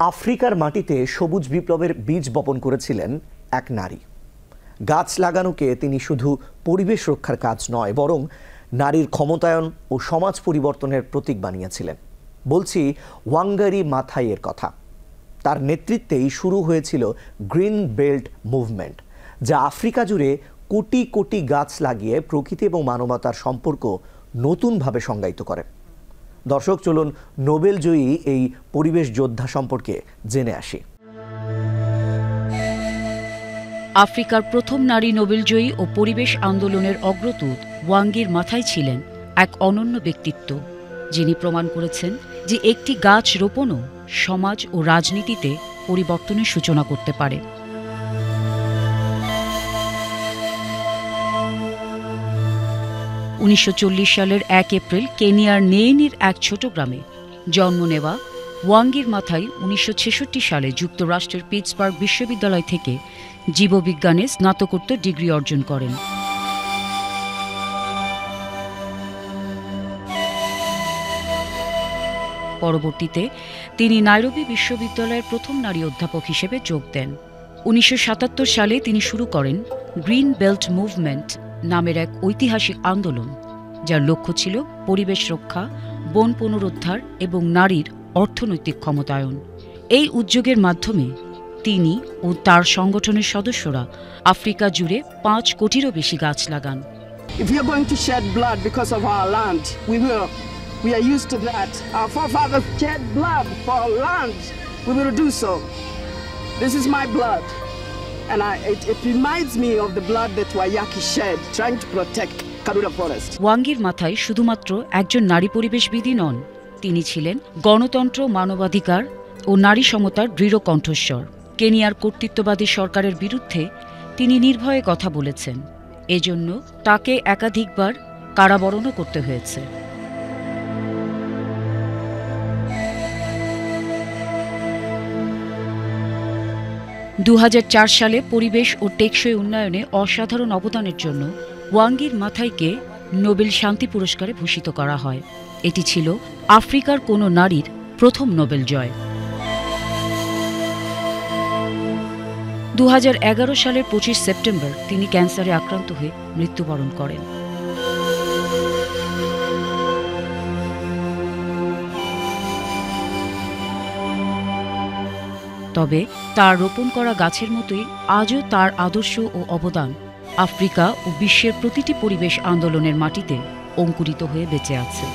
আফ্রিকার মাটিতে সবুজ বিপ্লবের বীজ বপন করেছিলেন এক নারী। গাছ লাগানোকে তিনি শুধু পরিবেশ রক্ষার কাজ নয়, বরং নারীর ক্ষমতায়ন ও সমাজ পরিবর্তনের প্রতীক বানিয়েছিলেন। বলছি ওয়াঙ্গারি মাথাইয়ের কথা। তার নেতৃত্বেই শুরু হয়েছিল গ্রিন বেল্ট মুভমেন্ট, যা আফ্রিকা জুড়ে কোটি কোটি গাছ লাগিয়ে প্রকৃতি এবং মানবতার সম্পর্ক নতুনভাবে সংজ্ঞায়িত করে। দর্শক, চলুন নোবেল জয়ী এই পরিবেশ যোদ্ধা সম্পর্কে জেনে আসি। আফ্রিকার প্রথম নারী নোবেলজয়ী ও পরিবেশ আন্দোলনের অগ্রদূত ওয়াঙ্গির মাথায় ছিলেন এক অনন্য ব্যক্তিত্ব, যিনি প্রমাণ করেছেন যে একটি গাছ রোপণও সমাজ ও রাজনীতিতে পরিবর্তনের সূচনা করতে পারে। সালের 1 এপ্রিল কেনিয়ার নেয়েনির এক ছোট গ্রামে জন্ম নেওয়া ওয়াঙ্গির মাথাই 1966 সালে যুক্তরাষ্ট্রের পিটসবার্গ বিশ্ববিদ্যালয় থেকে জীববিজ্ঞানে স্নাতকোত্তর ডিগ্রি অর্জন করেন। পরবর্তীতে তিনি নাইরোবি বিশ্ববিদ্যালয়ের প্রথম নারী অধ্যাপক হিসেবে যোগ দেন। 1977 সালে তিনি শুরু করেন গ্রিন বেল্ট মুভমেন্ট নামের এক ঐতিহাসিক আন্দোলন, যার লক্ষ্য ছিল পরিবেশ রক্ষা, বন পুনরুদ্ধার এবং নারীর অর্থনৈতিক ক্ষমতায়ন। এই উদ্যোগের মাধ্যমে তিনি ও তার সংগঠনের সদস্যরা আফ্রিকা জুড়ে 5 কোটিরও বেশি গাছ লাগান। If we are going to shed blood because of our land, we will. We are used to that. Our forefathers shed blood for our land. We will do so. This is my blood. And it reminds me of the blood that Wayaki shed trying to protect Karura Forest. ওয়াঙ্গির মাথায় শুধুমাত্র একজন নারী পরিবেশবিদই নন, তিনি ছিলেন গণতন্ত্র, মানবাধিকার ও নারী সমতার দৃঢ় কণ্ঠস্বর। কেনিয়ার কর্তৃত্ববাদী সরকারের বিরুদ্ধে তিনি নির্ভয়ে কথা বলেছেন। এজন্য তাকে একাধিকবার কারাবরণও করতে হয়েছে। 2004 সালে পরিবেশ ও টেকসই উন্নয়নে অসাধারণ অবদানের জন্য ওয়াঙ্গির মাথাইকে নোবেল শান্তি পুরস্কারে ভূষিত করা হয়। এটি ছিল আফ্রিকার কোনো নারীর প্রথম নোবেল জয়। 2011 সালের 25 সেপ্টেম্বর তিনি ক্যান্সারে আক্রান্ত হয়ে মৃত্যুবরণ করেন। তবে তার রোপণ করা গাছের মতোই আজও তার আদর্শ ও অবদান আফ্রিকা ও বিশ্বের প্রতিটি পরিবেশ আন্দোলনের মাটিতে অঙ্কুরিত হয়ে বেঁচে আছে।